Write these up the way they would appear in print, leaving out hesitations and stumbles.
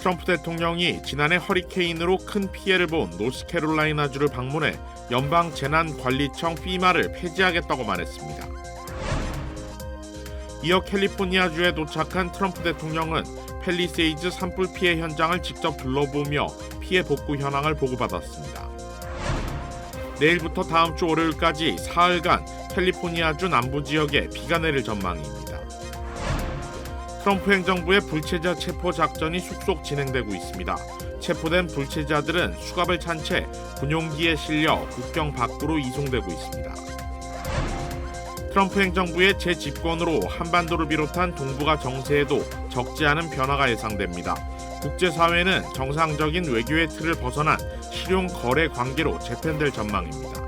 트럼프 대통령이 지난해 허리케인으로 큰 피해를 본 노스캐롤라이나주를 방문해 연방재난관리청 FEMA를 폐지하겠다고 말했습니다. 이어 캘리포니아주에 도착한 트럼프 대통령은 팰리세이드 산불 피해 현장을 직접 둘러보며 피해 복구 현황을 보고받았습니다. 내일부터 다음 주 월요일까지 사흘간 캘리포니아주 남부 지역에 비가 내릴 전망입니다. 트럼프 행정부의 불체자 체포 작전이 속속 진행되고 있습니다. 체포된 불체자들은 수갑을 찬 채 군용기에 실려 국경 밖으로 이송되고 있습니다. 트럼프 행정부의 재집권으로 한반도를 비롯한 동북아 정세에도 적지 않은 변화가 예상됩니다. 국제사회는 정상적인 외교의 틀을 벗어난 실용 거래 관계로 재편될 전망입니다.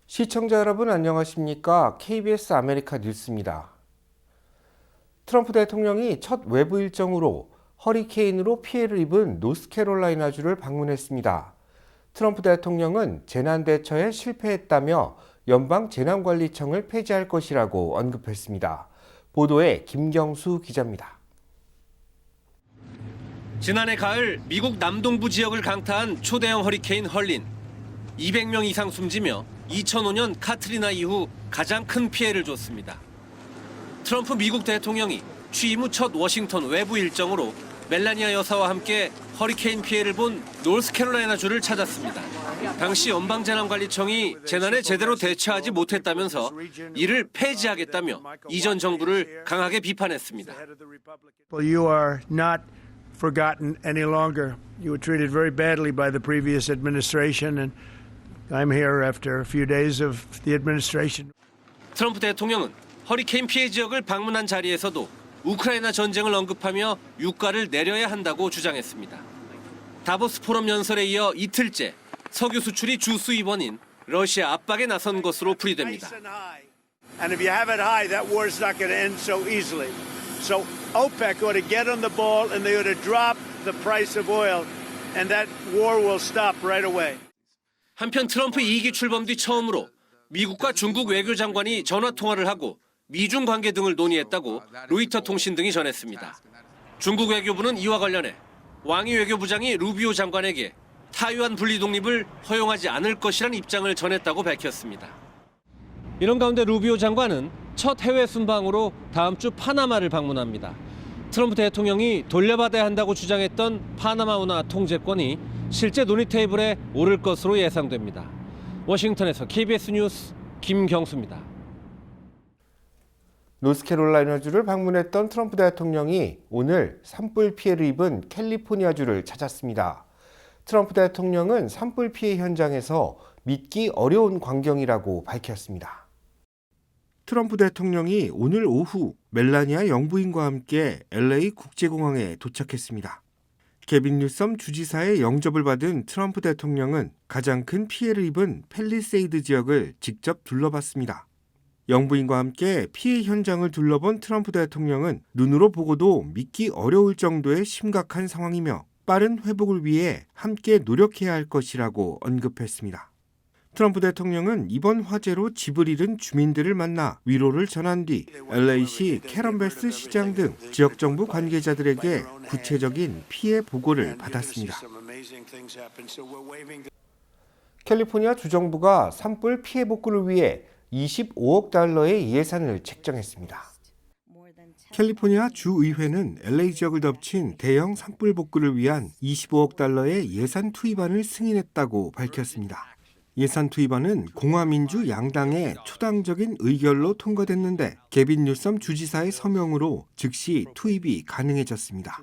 시청자 여러분 안녕하십니까? KBS 아메리카 뉴스입니다. 트럼프 대통령이 첫 외부 일정으로 허리케인으로 피해를 입은 노스캐롤라이나주를 방문했습니다. 트럼프 대통령은 재난 대처에 실패했다며 연방재난관리청을 폐지할 것이라고 언급했습니다. 보도에 김경수 기자입니다. 지난해 가을 미국 남동부 지역을 강타한 초대형 허리케인 헐린. 200명 이상 숨지며 2005년 카트리나 이후 가장 큰 피해를 줬습니다. 트럼프 미국 대통령이 취임 후 첫 워싱턴 외부 일정으로 멜라니아 여사와 함께 허리케인 피해를 본 노스캐롤라이나주를 찾았습니다. 당시 연방재난관리청이 재난에 제대로 대처하지 못했다면서 이를 폐지하겠다며 이전 정부를 강하게 비판했습니다. You are not forgotten any longer. You were treated very badly by the previous administration, and I'm here after a few days of the administration. 트럼프 대통령은 허리케인 피해 지역을 방문한 자리에서도 우크라이나 전쟁을 언급하며 유가를 내려야 한다고 주장했습니다. 다보스 포럼 연설에 이어 이틀째 석유 수출이 주 수입원인 러시아 압박에 나선 것으로 풀이됩니다. And if you have it high, that war is not going to end so easily. So OPEC ought to get on the ball and they ought to drop the price of oil, and that war will stop right away. 한편 트럼프 2기 출범 뒤 처음으로 미국과 중국 외교장관이 전화 통화를 하고 미중 관계 등을 논의했다고 로이터 통신 등이 전했습니다. 중국 외교부는 이와 관련해 왕이 외교부장이 루비오 장관에게 타이완 분리 독립을 허용하지 않을 것이란 입장을 전했다고 밝혔습니다. 이런 가운데 루비오 장관은 첫 해외 순방으로 다음 주 파나마를 방문합니다. 트럼프 대통령이 돌려받아야 한다고 주장했던 파나마 운하 통제권이 실제 논의 테이블에 오를 것으로 예상됩니다. 워싱턴에서 KBS 뉴스 김경수입니다. 노스캐롤라이나주를 방문했던 트럼프 대통령이 오늘 산불 피해를 입은 캘리포니아주를 찾았습니다. 트럼프 대통령은 산불 피해 현장에서 믿기 어려운 광경이라고 밝혔습니다. 트럼프 대통령이 오늘 오후 멜라니아 영부인과 함께 LA 국제공항에 도착했습니다. 게빈 뉴섬 주지사의 영접을 받은 트럼프 대통령은 가장 큰 피해를 입은 팰리세이드 지역을 직접 둘러봤습니다. 영부인과 함께 피해 현장을 둘러본 트럼프 대통령은 눈으로 보고도 믿기 어려울 정도의 심각한 상황이며 빠른 회복을 위해 함께 노력해야 할 것이라고 언급했습니다. 트럼프 대통령은 이번 화재로 집을 잃은 주민들을 만나 위로를 전한 뒤 LA시 캐런베스 시장 등 지역정부 관계자들에게 구체적인 피해 보고를 받았습니다. 캘리포니아 주정부가 산불 피해 복구를 위해 25억 달러의 예산을 책정했습니다. 캘리포니아 주의회는 LA 지역을 덮친 대형 산불 복구를 위한 25억 달러의 예산 투입안을 승인했다고 밝혔습니다. 예산 투입안은 공화민주 양당의 초당적인 의결로 통과됐는데 게빈 뉴섬 주지사의 서명으로 즉시 투입이 가능해졌습니다.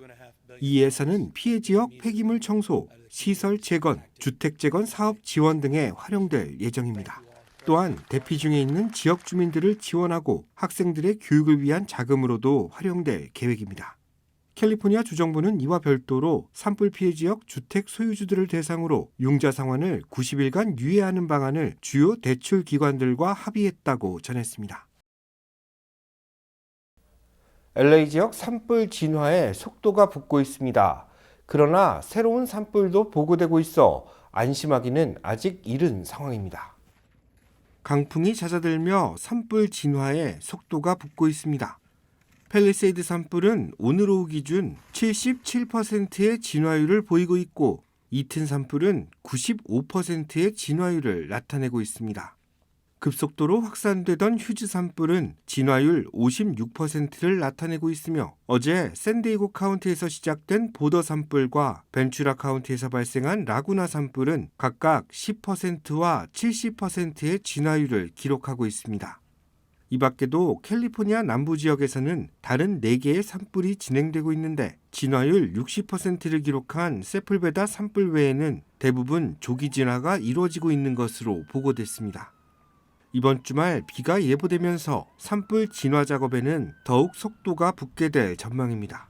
이 예산은 피해 지역 폐기물 청소, 시설 재건, 주택 재건 사업 지원 등에 활용될 예정입니다. 또한 대피 중에 있는 지역 주민들을 지원하고 학생들의 교육을 위한 자금으로도 활용될 계획입니다. 캘리포니아 주정부는 이와 별도로 산불 피해 지역 주택 소유주들을 대상으로 융자 상환을 90일간 유예하는 방안을 주요 대출 기관들과 합의했다고 전했습니다. LA 지역 산불 진화에 속도가 붙고 있습니다. 그러나 새로운 산불도 보고되고 있어 안심하기는 아직 이른 상황입니다. 강풍이 잦아들며 산불 진화에 속도가 붙고 있습니다. 팰리세이드 산불은 오늘 오후 기준 77%의 진화율을 보이고 있고 이튼 산불은 95%의 진화율을 나타내고 있습니다. 급속도로 확산되던 휴즈 산불은 진화율 56%를 나타내고 있으며 어제 샌디에고 카운티에서 시작된 보더 산불과 벤츄라 카운티에서 발생한 라구나 산불은 각각 10%와 70%의 진화율을 기록하고 있습니다. 이 밖에도 캘리포니아 남부 지역에서는 다른 4개의 산불이 진행되고 있는데 진화율 60%를 기록한 세플베다 산불 외에는 대부분 조기 진화가 이루어지고 있는 것으로 보고됐습니다. 이번 주말 비가 예보되면서 산불 진화 작업에는 더욱 속도가 붙게 될 전망입니다.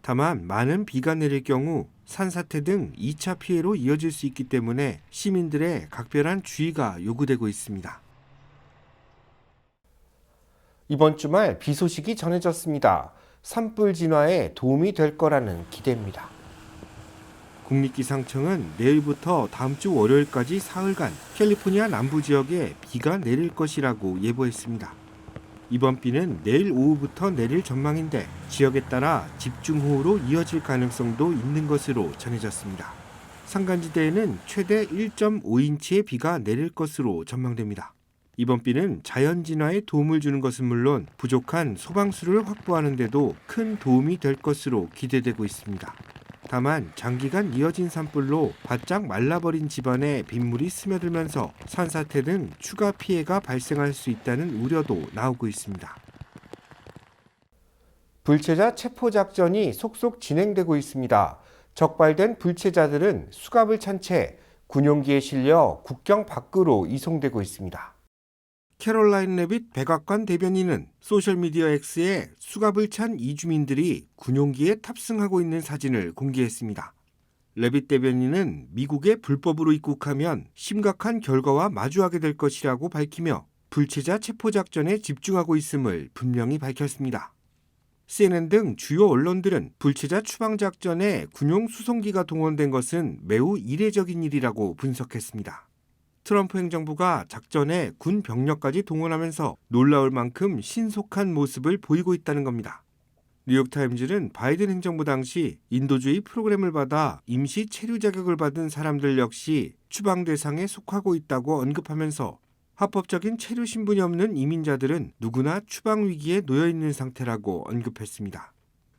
다만 많은 비가 내릴 경우 산사태 등 2차 피해로 이어질 수 있기 때문에 시민들의 각별한 주의가 요구되고 있습니다. 이번 주말 비 소식이 전해졌습니다. 산불 진화에 도움이 될 거라는 기대입니다. 국립기상청은 내일부터 다음 주 월요일까지 사흘간 캘리포니아 남부 지역에 비가 내릴 것이라고 예보했습니다. 이번 비는 내일 오후부터 내릴 전망인데 지역에 따라 집중호우로 이어질 가능성도 있는 것으로 전해졌습니다. 산간지대에는 최대 1.5인치의 비가 내릴 것으로 전망됩니다. 이번 비는 자연 진화에 도움을 주는 것은 물론 부족한 소방수를 확보하는 데도 큰 도움이 될 것으로 기대되고 있습니다. 다만 장기간 이어진 산불로 바짝 말라버린 집안에 빗물이 스며들면서 산사태 등 추가 피해가 발생할 수 있다는 우려도 나오고 있습니다. 불체자 체포 작전이 속속 진행되고 있습니다. 적발된 불체자들은 수갑을 찬 채 군용기에 실려 국경 밖으로 이송되고 있습니다. 캐롤라인 레빗 백악관 대변인은 소셜미디어 X에 수갑을 찬 이주민들이 군용기에 탑승하고 있는 사진을 공개했습니다. 레빗 대변인은 미국에 불법으로 입국하면 심각한 결과와 마주하게 될 것이라고 밝히며 불체자 체포 작전에 집중하고 있음을 분명히 밝혔습니다. CNN 등 주요 언론들은 불체자 추방 작전에 군용 수송기가 동원된 것은 매우 이례적인 일이라고 분석했습니다. 트럼프 행정부가 작전에 군 병력까지 동원하면서 놀라울 만큼 신속한 모습을 보이고 있다는 겁니다. 뉴욕타임즈는 바이든 행정부 당시 인도주의 프로그램을 받아 임시 체류 자격을 받은 사람들 역시 추방 대상에 속하고 있다고 언급하면서 합법적인 체류 신분이 없는 이민자들은 누구나 추방 위기에 놓여 있는 상태라고 언급했습니다.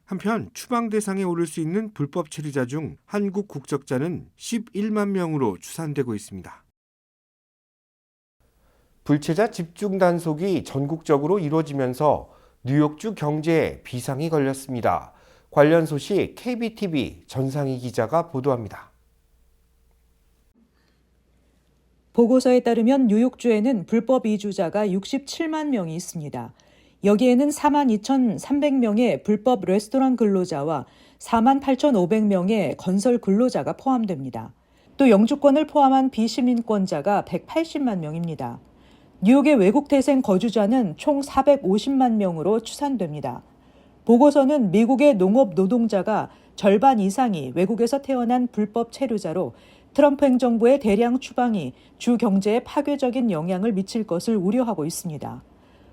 한편 추방 대상에 오를 수 있는 불법 체류자 중 한국 국적자는 11만 명으로 추산되고 있습니다. 불체자 집중 단속이 전국적으로 이루어지면서 뉴욕주 경제에 비상이 걸렸습니다. 관련 소식 KBTV 전상희 기자가 보도합니다. 보고서에 따르면 뉴욕주에는 불법 이주자가 67만 명이 있습니다. 여기에는 42,300명의 불법 레스토랑 근로자와 48,500명의 건설 근로자가 포함됩니다. 또 영주권을 포함한 비시민권자가 180만 명입니다. 뉴욕의 외국 태생 거주자는 총 450만 명으로 추산됩니다. 보고서는 미국의 농업 노동자가 절반 이상이 외국에서 태어난 불법 체류자로 트럼프 행정부의 대량 추방이 주 경제에 파괴적인 영향을 미칠 것을 우려하고 있습니다.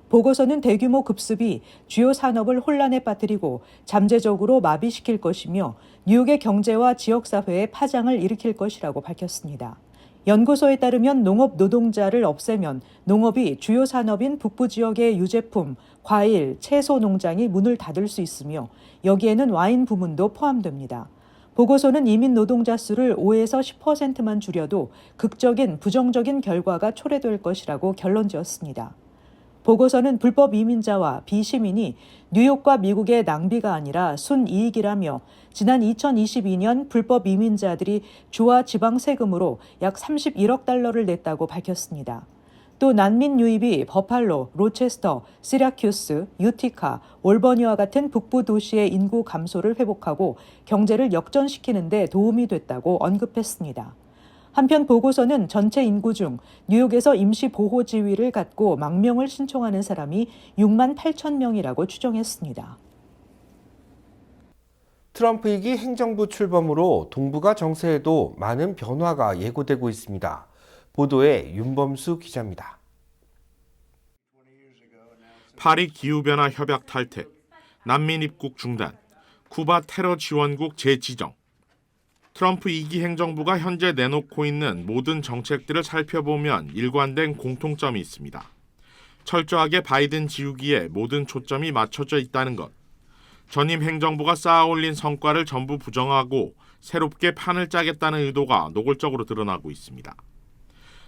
보고서는 대규모 급습이 주요 산업을 혼란에 빠뜨리고 잠재적으로 마비시킬 것이며 뉴욕의 경제와 지역사회에 파장을 일으킬 것이라고 밝혔습니다. 연구소에 따르면 농업 노동자를 없애면 농업이 주요 산업인 북부 지역의 유제품, 과일, 채소 농장이 문을 닫을 수 있으며 여기에는 와인 부문도 포함됩니다. 보고서는 이민 노동자 수를 5에서 10%만 줄여도 극적인 부정적인 결과가 초래될 것이라고 결론지었습니다. 보고서는 불법 이민자와 비시민이 뉴욕과 미국의 낭비가 아니라 순이익이라며 지난 2022년 불법 이민자들이 주와 지방 세금으로 약 31억 달러를 냈다고 밝혔습니다. 또 난민 유입이 버팔로, 로체스터, 시라큐스, 유티카, 올버니와 같은 북부 도시의 인구 감소를 회복하고 경제를 역전시키는 데 도움이 됐다고 언급했습니다. 한편 보고서는 전체 인구 중 뉴욕에서 임시 보호 지위를 갖고 망명을 신청하는 사람이 6만 8천 명이라고 추정했습니다. 트럼프 2기 행정부 출범으로 동북아 정세에도 많은 변화가 예고되고 있습니다. 보도에 윤범수 기자입니다. 파리 기후변화 협약 탈퇴, 난민 입국 중단, 쿠바 테러 지원국 재지정. 트럼프 2기 행정부가 현재 내놓고 있는 모든 정책들을 살펴보면 일관된 공통점이 있습니다. 철저하게 바이든 지우기에 모든 초점이 맞춰져 있다는 것. 전임 행정부가 쌓아올린 성과를 전부 부정하고 새롭게 판을 짜겠다는 의도가 노골적으로 드러나고 있습니다.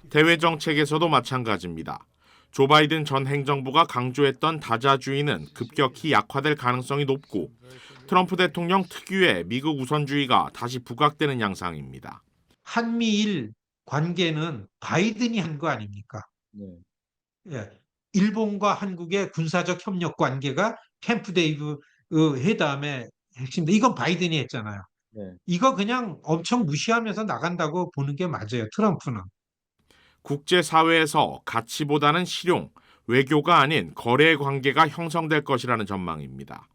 대외 정책에서도 마찬가지입니다. 조 바이든 전 행정부가 강조했던 다자주의는 급격히 약화될 가능성이 높고 트럼프 대통령 특유의 미국 우선주의가 다시 부각되는 양상입니다. 한미일 관계는 바이든이 한 거 아닙니까? 예. 일본과 한국의 군사적 협력 관계가 캠프 데이비드 회담의 핵심인데 이건 바이든이 했잖아요. 이거 그냥 엄청 무시하면서 나간다고 보는 게 맞아요. 트럼프는. 국제사회에서 가치보다는 실용, 외교가 아닌 거래 관계가 형성될 것이라는 전망입니다.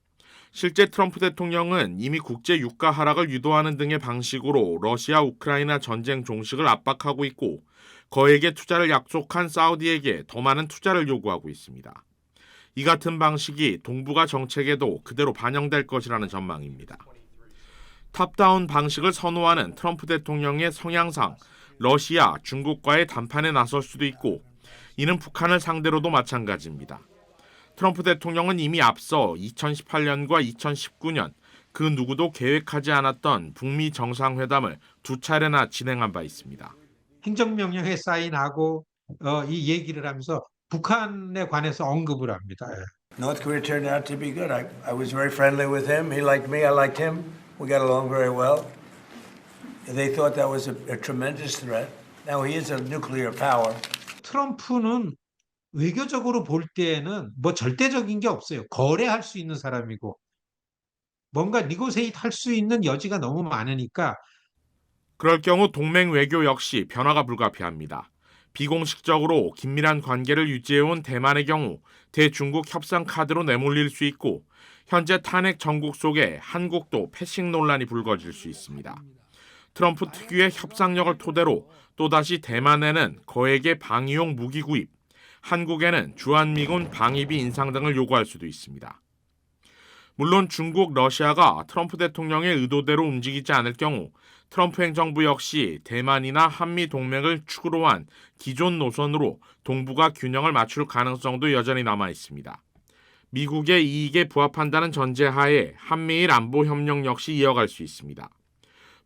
실제 트럼프 대통령은 이미 국제 유가 하락을 유도하는 등의 방식으로 러시아 우크라이나 전쟁 종식을 압박하고 있고 거액의 투자를 약속한 사우디에게 더 많은 투자를 요구하고 있습니다. 이 같은 방식이 동북아 정책에도 그대로 반영될 것이라는 전망입니다. 탑다운 방식을 선호하는 트럼프 대통령의 성향상 러시아, 중국과의談判에 나설 수도 있고 이는 북한을 상대로도 마찬가지입니다. 트럼프 대통령은 이미 앞서 2018년과 2019년 그 누구도 계획하지 않았던 북미 정상회담을 2차례나 진행한 바 있습니다. 행정명령에 사인하고 이 얘기를 하면서 북한에 관해서 언급을 합니다. North Korea turned out to be good. I was very friendly with him. He liked me. I liked him. We got along very well. They thought that was a tremendous threat. Now he is a nuclear power. 트럼프는 외교적으로 볼 때에는 뭐 절대적인 게 없어요. 거래할 수 있는 사람이고 뭔가 니고세이트 할 수 있는 여지가 너무 많으니까 그럴 경우 동맹 외교 역시 변화가 불가피합니다. 비공식적으로 긴밀한 관계를 유지해온 대만의 경우 대중국 협상 카드로 내몰릴 수 있고 현재 탄핵 정국 속에 한국도 패싱 논란이 불거질 수 있습니다. 트럼프 특유의 협상력을 토대로 또다시 대만에는 거액의 방위용 무기 구입, 한국에는 주한미군 방위비 인상 등을 요구할 수도 있습니다. 물론 중국, 러시아가 트럼프 대통령의 의도대로 움직이지 않을 경우 트럼프 행정부 역시 대만이나 한미 동맹을 축으로 한 기존 노선으로 동북아 균형을 맞출 가능성도 여전히 남아 있습니다. 미국의 이익에 부합한다는 전제하에 한미일 안보 협력 역시 이어갈 수 있습니다.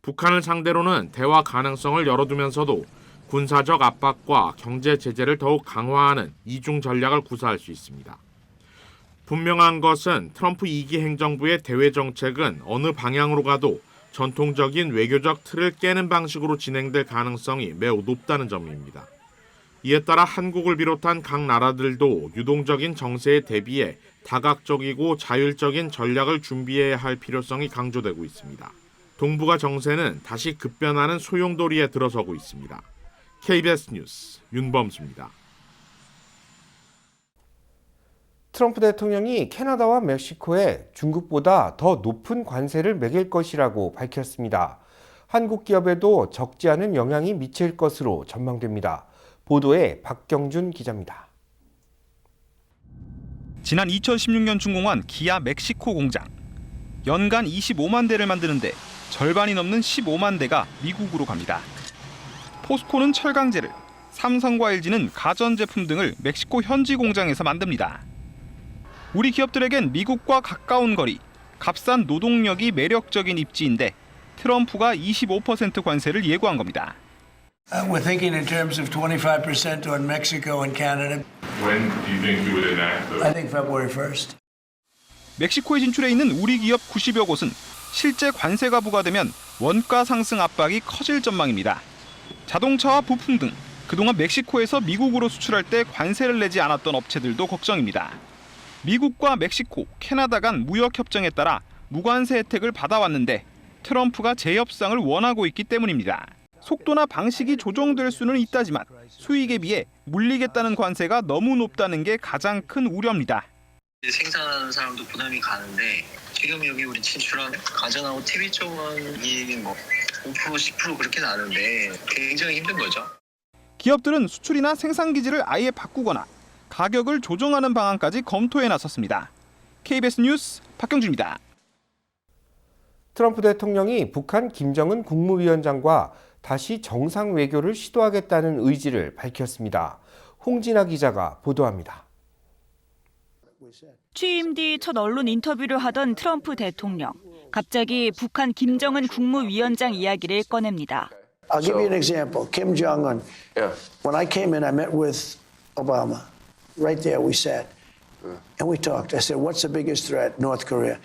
북한을 상대로는 대화 가능성을 열어두면서도 군사적 압박과 경제 제재를 더욱 강화하는 이중 전략을 구사할 수 있습니다. 분명한 것은 트럼프 2기 행정부의 대외 정책은 어느 방향으로 가도 전통적인 외교적 틀을 깨는 방식으로 진행될 가능성이 매우 높다는 점입니다. 이에 따라 한국을 비롯한 각 나라들도 유동적인 정세에 대비해 다각적이고 자율적인 전략을 준비해야 할 필요성이 강조되고 있습니다. 동북아 정세는 다시 급변하는 소용돌이에 들어서고 있습니다. KBS 뉴스 윤범수입니다. 트럼프 대통령이 캐나다와 멕시코에 중국보다 더 높은 관세를 매길 것이라고 밝혔습니다. 한국 기업에도 적지 않은 영향이 미칠 것으로 전망됩니다. 보도에 박경준 기자입니다. 지난 2016년 준공한 기아 멕시코 공장. 연간 25만 대를 만드는데 절반이 넘는 15만 대가 미국으로 갑니다. 포스코는 철강제를, 삼성과 LG는 가전제품 등을 멕시코 현지 공장에서 만듭니다. 우리 기업들에겐 미국과 가까운 거리, 값싼 노동력이 매력적인 입지인데 트럼프가 25% 관세를 예고한 겁니다. We're thinking in terms of 25% on Mexico and Canada. When do you think you would enact those? I think February 1st. 멕시코에 진출해 있는 우리 기업 90여 곳은 실제 관세가 부과되면 원가 상승 압박이 커질 전망입니다. 자동차와 부품 등 그동안 멕시코에서 미국으로 수출할 때 관세를 내지 않았던 업체들도 걱정입니다. 미국과 멕시코, 캐나다 간 무역 협정에 따라 무관세 혜택을 받아왔는데 트럼프가 재협상을 원하고 있기 때문입니다. 속도나 방식이 조정될 수는 있다지만 수익에 비해 물리겠다는 관세가 너무 높다는 게 가장 큰 우려입니다. 생산하는 사람도 부담이 가는데 지금 여기 우리 진출한 가전하고 TV 쪽은 이익이 뭐 5% 10% 그렇게 나는데 굉장히 힘든 거죠. 기업들은 수출이나 생산 기지를 아예 바꾸거나 가격을 조정하는 방안까지 검토해 나섰습니다. KBS 뉴스 박경준입니다. 트럼프 대통령이 북한 김정은 국무위원장과 다시 정상 외교를 시도하겠다는 의지를 밝혔습니다. 홍진아 기자가 보도합니다. 취임 뒤 첫 언론 인터뷰를 하던 트럼프 대통령. 갑자기 북한 김정은 국무위원장 이야기를 꺼냅니다. I'll give you an example. Kim Jong-un. When I came in, I met with Obama. Right there we sat. And we talked. I said, what's the biggest threat? North Korea.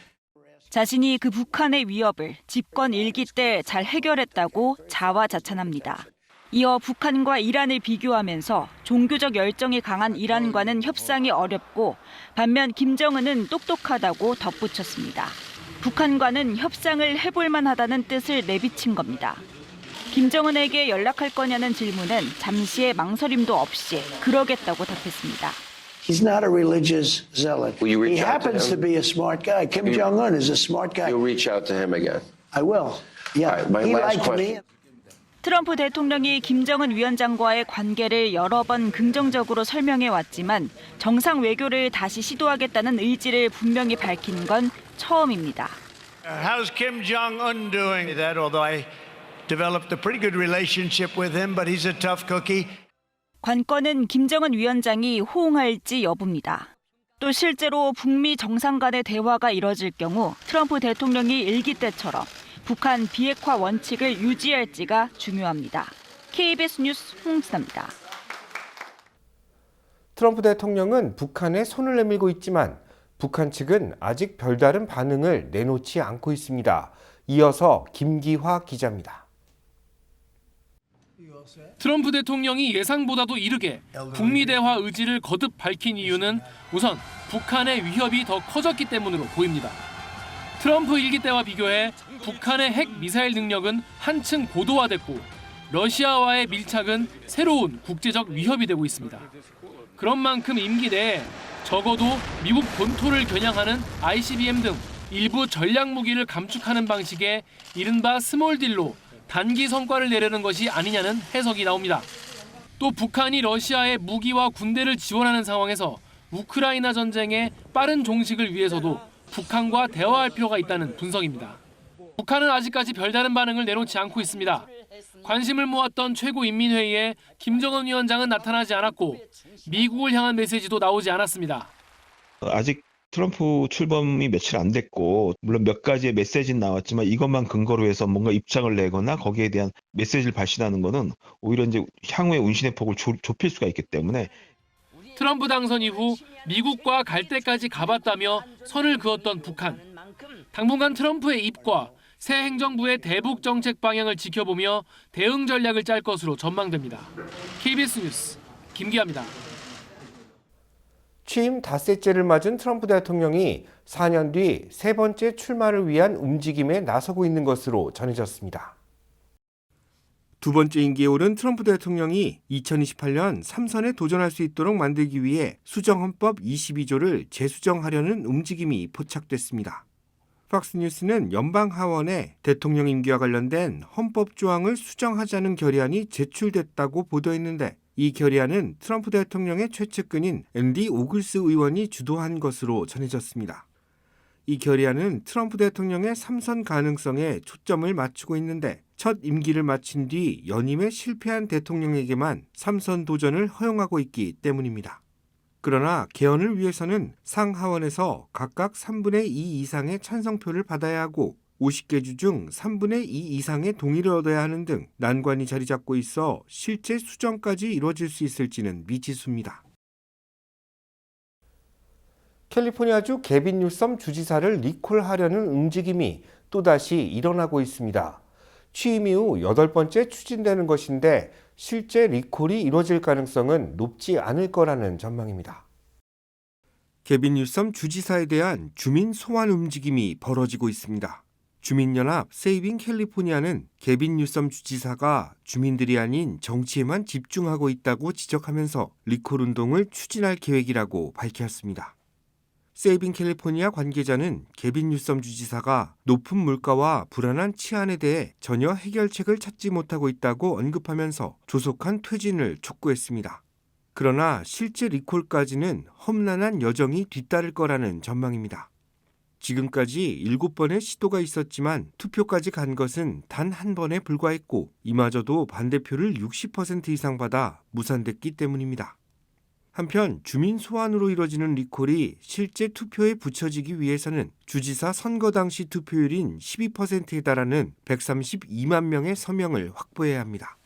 자신이 그 북한의 위협을 집권 1기 때 잘 해결했다고 자화자찬합니다. 이어 북한과 이란을 비교하면서 종교적 열정이 강한 이란과는 협상이 어렵고 반면 김정은은 똑똑하다고 덧붙였습니다. 북한과는 협상을 해볼 만하다는 뜻을 내비친 겁니다. 김정은에게 연락할 거냐는 질문은 잠시의 망설임도 없이 그러겠다고 답했습니다. He's not a religious zealot. He happens to be a smart guy. Kim Jong-un is a smart guy. You'll reach out to him again. I will. Yeah. My He last liked question. me. 트럼프 대통령이 김정은 위원장과의 관계를 여러 번 긍정적으로 설명해 왔지만 정상 외교를 다시 시도하겠다는 의지를 분명히 밝힌 건 처음입니다. How's Kim Jong-un doing? That although I developed a pretty good relationship with him, but he's a tough cookie. 관건은 김정은 위원장이 호응할지 여부입니다. 또 실제로 북미 정상 간의 대화가 이뤄질 경우 트럼프 대통령이 일기 때처럼 북한 비핵화 원칙을 유지할지가 중요합니다. KBS 뉴스 홍진아입니다. 트럼프 대통령은 북한에 손을 내밀고 있지만 북한 측은 아직 별다른 반응을 내놓지 않고 있습니다. 이어서 김기화 기자입니다. 트럼프 대통령이 예상보다도 이르게 북미 대화 의지를 거듭 밝힌 이유는 우선 북한의 위협이 더 커졌기 때문으로 보입니다. 트럼프 일기 때와 비교해 북한의 핵 미사일 능력은 한층 고도화됐고 러시아와의 밀착은 새로운 국제적 위협이 되고 있습니다. 그런 만큼 임기 내에 적어도 미국 본토를 겨냥하는 ICBM 등 일부 전략 무기를 감축하는 방식의 이른바 스몰 딜로 단기 성과를 내려는 것이 아니냐는 해석이 나옵니다. 또 북한이 러시아에 무기와 군대를 지원하는 상황에서 우크라이나 전쟁의 빠른 종식을 위해서도 북한과 대화할 필요가 있다는 분석입니다. 북한은 아직까지 별다른 반응을 내놓지 않고 있습니다. 관심을 모았던 최고인민회의에 김정은 위원장은 나타나지 않았고 미국을 향한 메시지도 나오지 않았습니다. 아직 트럼프 출범이 며칠 안 됐고 물론 몇 가지의 메시지는 나왔지만 이것만 근거로 해서 뭔가 입장을 내거나 거기에 대한 메시지를 발신하는 것은 오히려 이제 향후의 운신의 폭을 좁힐 수가 있기 때문에 트럼프 당선 이후 미국과 갈 때까지 가봤다며 선을 그었던 북한. 당분간 트럼프의 입과 새 행정부의 대북 정책 방향을 지켜보며 대응 전략을 짤 것으로 전망됩니다. KBS 뉴스 김기아입니다. 취임 닷새째를 맞은 트럼프 대통령이 4년 뒤 세 번째 출마를 위한 움직임에 나서고 있는 것으로 전해졌습니다. 두 번째 임기에 오른 트럼프 대통령이 2028년 3선에 도전할 수 있도록 만들기 위해 수정헌법 22조를 재수정하려는 움직임이 포착됐습니다. 팍스뉴스는 연방하원에 대통령 임기와 관련된 헌법 조항을 수정하자는 결의안이 제출됐다고 보도했는데 이 결의안은 트럼프 대통령의 최측근인 앤디 오글스 의원이 주도한 것으로 전해졌습니다. 이 결의안은 트럼프 대통령의 3선 가능성에 초점을 맞추고 있는데 첫 임기를 마친 뒤 연임에 실패한 대통령에게만 3선 도전을 허용하고 있기 때문입니다. 그러나 개헌을 위해서는 상하원에서 각각 3분의 2 이상의 찬성표를 받아야 하고 50개 주 중 3분의 2 이상의 동의를 얻어야 하는 등 난관이 자리 잡고 있어 실제 수정까지 이루어질 수 있을지는 미지수입니다. 캘리포니아주 게빈 뉴섬 주지사를 리콜하려는 움직임이 또다시 일어나고 있습니다. 취임 이후 8번째 추진되는 것인데 실제 리콜이 이루어질 가능성은 높지 않을 거라는 전망입니다. 게빈 뉴섬 주지사에 대한 주민 소환 움직임이 벌어지고 있습니다. 주민연합 세이빙 캘리포니아는 게빈 뉴섬 주지사가 주민들이 아닌 정치에만 집중하고 있다고 지적하면서 리콜 운동을 추진할 계획이라고 밝혔습니다. 세이빙 캘리포니아 관계자는 게빈 뉴섬 주지사가 높은 물가와 불안한 치안에 대해 전혀 해결책을 찾지 못하고 있다고 언급하면서 조속한 퇴진을 촉구했습니다. 그러나 실제 리콜까지는 험난한 여정이 뒤따를 거라는 전망입니다. 지금까지 7번의 시도가 있었지만 투표까지 간 것은 단 한 번에 불과했고 이마저도 반대표를 60% 이상 받아 무산됐기 때문입니다. 한편 주민 소환으로 이뤄지는 리콜이 실제 투표에 붙여지기 위해서는 주지사 선거 당시 투표율인 12%에 달하는 132만 명의 서명을 확보해야 합니다.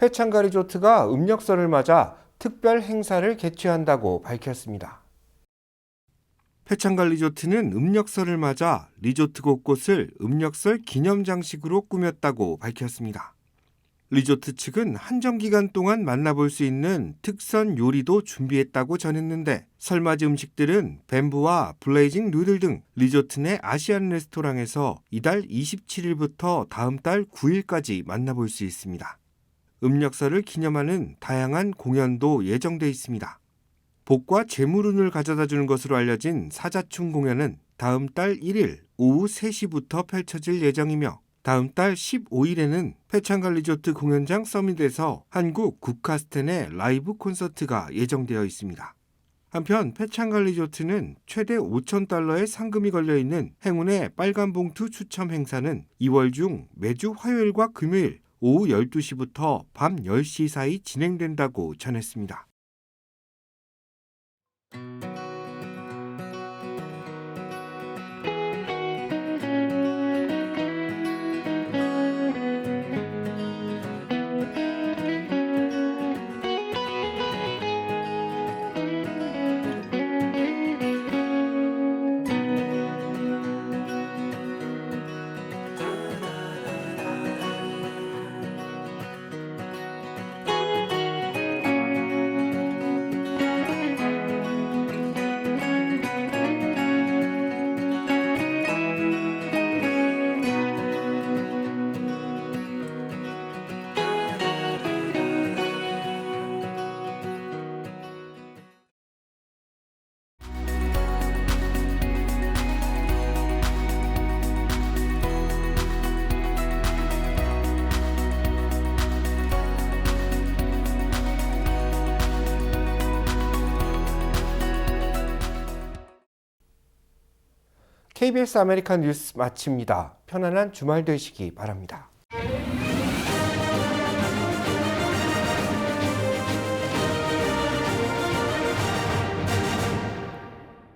패창가 리조트가 음력설을 맞아 특별 행사를 개최한다고 밝혔습니다. 패창가 리조트는 음력설을 맞아 리조트 곳곳을 음력설 기념 장식으로 꾸몄다고 밝혔습니다. 리조트 측은 한정 기간 동안 만나볼 수 있는 특선 요리도 준비했다고 전했는데 설맞이 음식들은 뱀부와 블레이징 누들 등 리조트 내 아시안 레스토랑에서 이달 27일부터 다음 달 9일까지 만나볼 수 있습니다. 음력설을 기념하는 다양한 공연도 예정돼 있습니다. 복과 재물운을 가져다 주는 것으로 알려진 사자춤 공연은 다음 달 1일 오후 3시부터 펼쳐질 예정이며 다음 달 15일에는 패창가 리조트 공연장 서밋에서 한국 국카스텐의 라이브 콘서트가 예정되어 있습니다. 한편 패창가 리조트는 최대 $5,000의 상금이 걸려있는 행운의 빨간 봉투 추첨 행사는 2월 중 매주 화요일과 금요일 오후 12시부터 밤 10시 사이 진행된다고 전했습니다. KBS 아메리칸 뉴스 마칩니다. 편안한 주말 되시기 바랍니다.